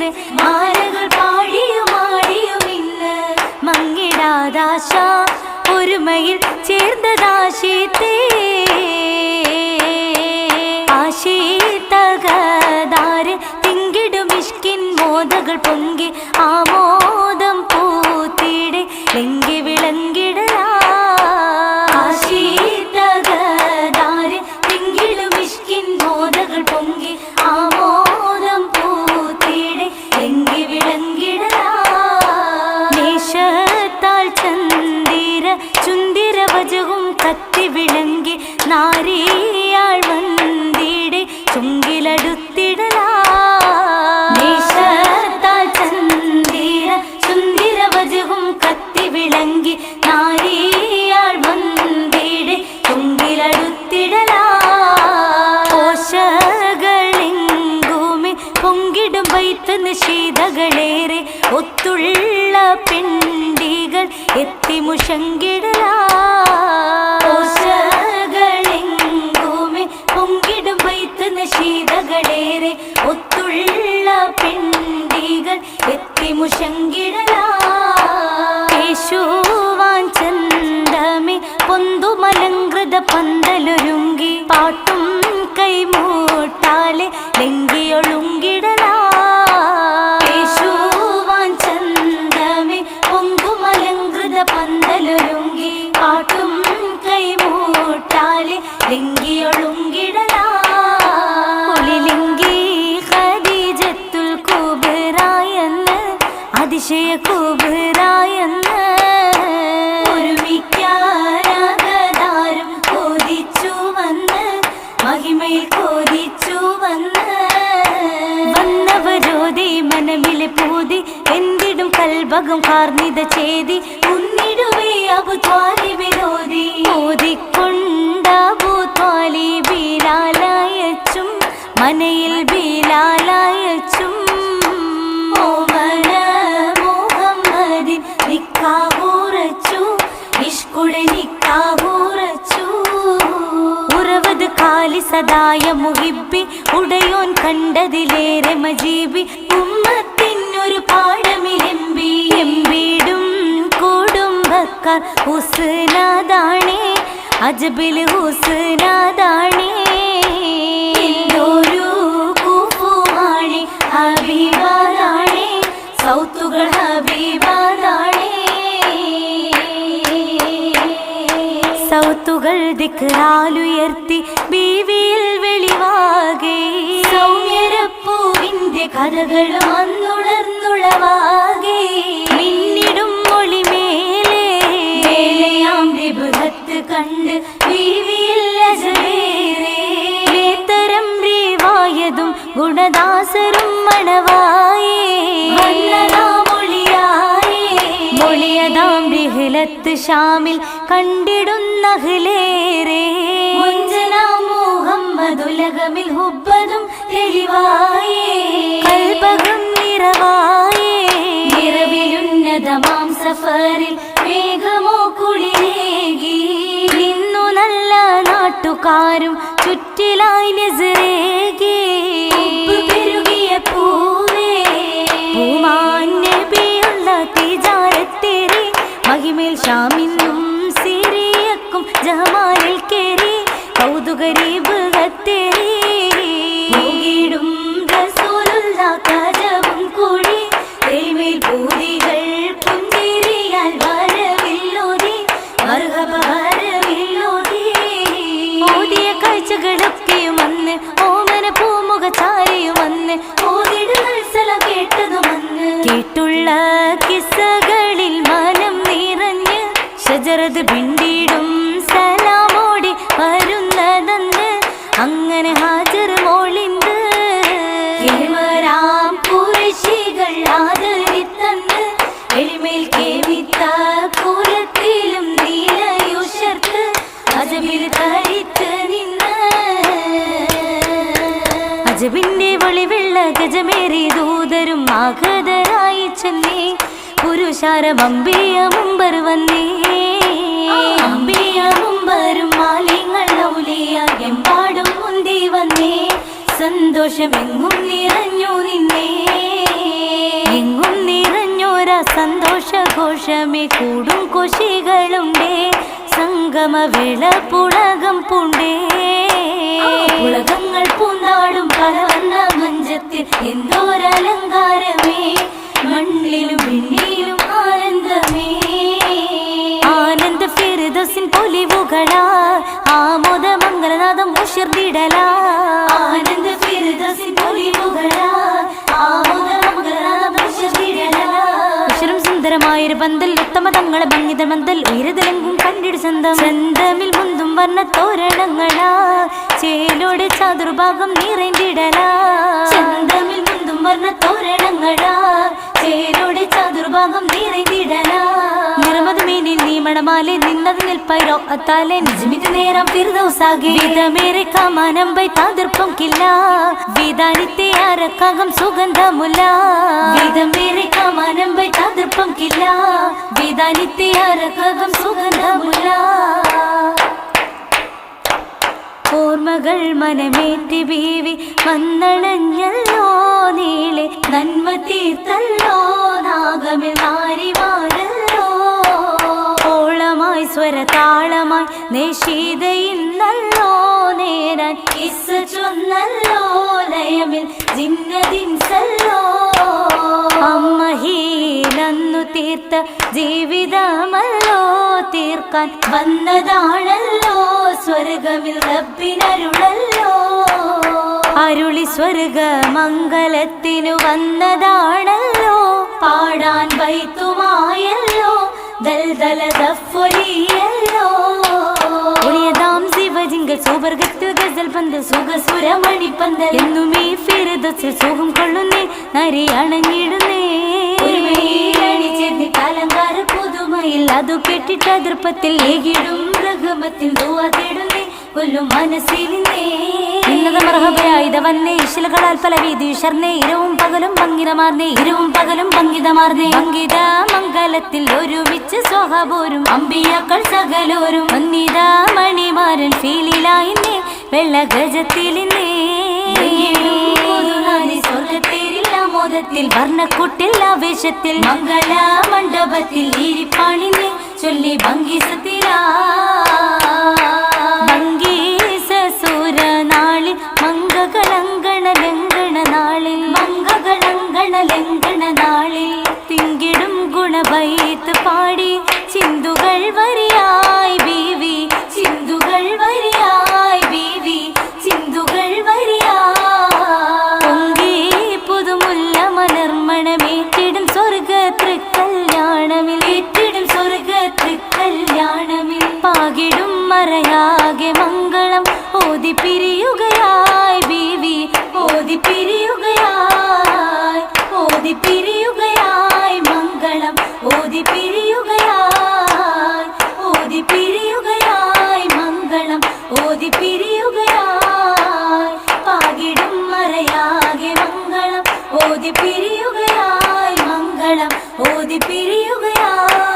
ചെയ്ത് മാലകൾ പാടിയുമാടിയും ഇന്ന് മങ്ങിടാദാശ ഒരുമയിൽ ചേർന്നതാശീത്തേ ആശീതകദാര് തിങ്കിടും ഇഷ്കിൻ മോദകൾ പൊങ്കി ആമോദം പൂത്തിടെ ലെങ്കി വിളങ്കിടലാ ആശീതകദാര് തിങ്കിടും ഇഷ്കിൻ മോദകൾ പൊങ്കി ആമോദം പൂത്തിടെ ലെങ്കി വിളങ്കിടലാ നേശത്താൽ ചന്ദിര ചുന്ദിര വജവും കത്തി വിളങ്ങി നാരിയാൾ വന്തിടെ ചുങ്കിലടുത്തിടലാ നേശത്താൽ ചന്ദിര ചുന്ദിര വജവും കത്തി വിളങ്ങി നാരിയാൾ വന്തിടെ ചുങ്കിലടുത്തിടലാ കോശകളെങ്കുമേ പൊങ്കിടും വൈത്ത് നിശീതകളേറെ ഒത്തുള്ള പെണ്ടികൾ എത്തി മുഷങ്കിടലാ കോശകളെങ്കുമേ പൊങ്കിടും വൈത്ത് നിശീതകളേറെ ഒത്തുള്ള പെണ്ടികൾ എത്തി മുഷങ്കിടലാ യേശുവാൻ ചന്തമേ പൊന്തുമലങ്കൃത പന്തലൊരുങ്ങി പാട്ടും കൈമൂട്ടാലെ ലെങ്കിയൊളുങ്കിടലാ യേശുവാൻ ചന്തമേ പൊങ്കുമലങ്കൃത പന്തലൊരുങ്ങി പാട്ടും കൈമൂട്ടാലെ ലെങ്കിയൊളുങ്കിടലാ കുളിലിംഗി ഖദീജത്തുൽ കുബ്രായെന്ന് അതിശയ കുബ്രായെന്ന് ഒരുമിക്കാരാഗതാരും കൊതിച്ചു വന്ന് മഹിമയിൽ കൊതിച്ചു വന്ന് വന്നവരോധി മനമിലെ പൂതി എന്തിടും കൽബകം കാർന്നിത ചേതി മുന്നിടുവേ അബു ത്വാലിബിരോധി ഓതിക്കൊണ്ട അബു ത്വാലിബിലാലയച്ചും മനയിൽ ബിലാലയച്ചും ഓമന മുഹമ്മദിൻ നിക്കാഹുറച്ചു ഇഷ്കുടെ നിക്കാഹുറച്ചു ഉറവത് കാലി സദായ മുഹിബി ഉടയോൻ കണ്ടതിലേറെ മജീബി ഉമ്മത്തിനൊരു പാടമിലെമ്പി എമ്പിടും കുടുംബക്കാർ ഹുസ്നാദാണേ അജബിൽ ഹുസ്നാദാണേ എന്തോരു കുഫുമാണി ഹബീബാദാണേ സൗത്തുകൾ ഹബീബാദാണേ സൗത്തുകൾ ദിക്റാലുയർത്തി ബീവിയിൽ വെളിവാകെ സൗമ്യരപ്പൂവിന്റെ കഥകളും അന്നുണർന്നുളവാകെ മിന്നിടും മൊളിമേലെ മേലെയാം വിഭുഹത്ത് കണ്ട് ബീവിയിൽ അജവേറെ തരം റീവായതും ഗുണദാസരും മണവായേ മൊളിയതാം റിഹ്ലത്ത് ഷാമിൽ കണ്ടിടുന്നഹ്ലേറെ മുഹമ്മദുലകമിൽ ഹുബ്ബതും തെളിവായേ കൽബകം നിറവായേ നിറവിലുന്നതമാം സഫറിൽ മേഘമോ കുളിരേകി നിന്നു നല്ല നാട്ടുകാരും ചുറ്റിലായി നസറേകി പെരുകിയ പൂവേ പൂമാൻ നബിയുള്ള തിജാരത്തേറി മഹിമേൽ ഷാമിന്നും സിറിയക്കും ജമാലിൽ കേറി കൗതുകരീബ് കത്തേറി പോകിടും റസൂലുള്ള കജവും കൂടി എളിമേൽ പൂതികൾ പുഞ്ചിരിയാൽ വരവില്ലോതി മർഹബ വരവില്ലോതി ഓതിയ കാഴ്ചകളൊക്കെയും വന്ന് ഓമന പൂമുഖചാരിയും വന്ന് ഓതിടുകൾ സലം കേട്ടതും വന്ന് കേട്ടുള്ള കിസ്സകളിൽ മനം നിറഞ്ഞ് ഷജറത് പിണ്ടിടും സലാമോടി വരുന്നതെന്ന് അങ്ങനെ ഹാജർ മോളിന്ത് കിമരാം കുരിശികൾ ആദരിത്തന്ന് എളിമേൽ കേവിത്ത കുലത്തിലും നീലയുഷർത്ത് അജബിൽ ധരിത്ത് നിന്ന് അജബിന്റെ വെളിവെള്ള ഗജമേറി ദൂതരും ആഗതരായി ചെന്നേ പുരുഷാരം അമ്പിയ മുമ്പർ വന്നേ അമ്പിയ മുമ്പരും മാലിങ്ങൾ ഔലിയ എമ്പാടും മുന്തി വന്നേ സന്തോഷമെങ്ങും നിറഞ്ഞു നിന്നേ ആഘോഷമേ കൂടും കൊശികളുണ്ടേ സംഗമവേള പുളകം പൂണ്ടേ പുളകങ്ങൾ പൂന്താടും പലവന്ന മഞ്ചത്തിൽ എന്തോരലങ്കാരമേ മണ്ണിലും വിണ്ണിലും ആനന്ദമേ ആനന്ദ ഫിർദൗസിൻ പൊലിവുകളാ ആമോദ മംഗളനാദം ഉയർന്നിടലാ ആനന്ദ ഫിർദൗസിൻ പൊലിവുകളാ ആമോദ മംഗളനാദം ഉയർന്നിടലാ സുന്ദരമായൊരു പന്തൽ ഉത്തമ തങ്ങളെ ഭംഗിത മന്തൽ ഉയരതിലെങ്കും കണ്ടിട് ചന്തം ചന്തമിൽ മുന്തും വർണ്ണ തോരണങ്ങളാ ചേലോടെ ചതുർഭാഗം നിറഞ്ഞിടലാ ചന്തമിൽ മുന്തും വർണ്ണ തോരണങ്ങളാ ചേലോടെ ചതുർഭാഗം നിറഞ്ഞിടലാ നിറമതുമേനിൽ നീ മണമാലെ നിന്നത് നിൽപ്പൈരോ അത്താലെ നിജമിത് നേരം ഫിർദൗസാകെ വിധമേറെ കമാനമ്പൈ താതിർപ്പം കില്ല വിധാനിത്തെ ആരക്കാകം സുഗന്ധമുല്ല വിധമേറെ കമാനമ്പൈ താതിർപ്പം കില്ല വിധാനിത്തെ ആരക്കാകം സുഗന്ധമുല്ല ഓർമ്മകൾ മനമേറ്റി ബീവി വന്നണഞ്ഞല്ലോ നീളെ നന്മ തീർത്തല്ലോ നാഗമിൽ നാരിമാരല്ലോ ഓളമായി സ്വരതാളമായി നിശീതയിന്നല്ലോ നേരാൻ ഇസ്സ ചൊന്നല്ലോ ലയമിൽ ജിന്നദിൻസല്ലോ അമ്മഹീലന്നു തീർത്ത ജീവിതമല്ലോ തീർക്കാൻ വന്നതാണല്ലോ സ്വർഗമിൽ റബ്ബിനരുളല്ലോ അരുളി സ്വർഗ മംഗലത്തിനു വന്നതാണല്ലോ പാടാൻ വൈത്തുമായല്ലോ ദൽദല ദഫ്ഫൊലിയല്ലോ ഒളിയതാം ശിവജിങ്കൽ സുവർഗത്തിൽ ഗസൽ പന്തൽ സുഖസുരമണിപ്പന്തൽ എന്നും ഈ ഫിർദൗസിൽ സുഖം കൊള്ളുന്നേ നരി അണഞ്ഞിടുന്നേ അലങ്കാര പുതുമയിൽ അതു കെട്ടിട്ട ദൃപ്പത്തിൽ ഏകിടും മൃഗമത്തിൽ ദുആ തേടുന്നേ കൊല്ലും മനസ്സിലിന്നേ ഇന്നത് മർഹബയായിത വന്നേ ഇശലുകളാൽ പല വീതി ഉഷർന്നേ ഇരവും പകലും ഭംഗിതമാർന്നേ ഇരവും പകലും ഭംഗിതമാർന്നേ ഭംഗിത മംഗലത്തിൽ ഒരുമിച്ച് സ്വഹബോരും അമ്പിയാക്കൾ സകലോരും വന്നിത മണിമാരൻ ഫീലിലായിന്നേ വെള്ള ഗജത്തിലിന്നേ സ്വർഗത്തേരില്ല മോദത്തിൽ വർണ്ണക്കുട്ടിൽ ആവേശത്തിൽ മംഗല മണ്ഡപത്തിൽ ഇരിപ്പാണിനെ ചൊല്ലി ഭംഗിസത്തിരാ ഭംഗീസൂര നാളിൽ മംഗകളങ്കണ ലംഘണ നാളിൽ മംഗകളങ്കണ ലംഘണ നാളിൽ തിങ്കിടും ഗുണബൈത്ത് പാടി ചിന്തുകൾ വരിയായി ബീവി ചിന്തുകൾ വരിയായി ബീവി ചിന്തുകൾ വരിയായി പുതുമുല്ല മലർമണമേറ്റിടും സ്വർഗ തൃക്കല്യാണമിൽ ഏറ്റിടും സ്വർഗ തൃക്കല്യാണമിൽ പാകിടും മറയാകെ മംഗളം ഓതി പിരിയുകയായി ബീവി ഓതി പിരിയുകയായി ഓതി പിരിയുകയായി മംഗളം ഓതി പിരിയുകയായി ഓതി പിരിയുകയായി മംഗളം ഓതി പിരിയുകയായി പാകിടും മറയാകെ മംഗളം ഓതി പിരിയുകയായി മംഗളം ഓതി പിരിയുകയായി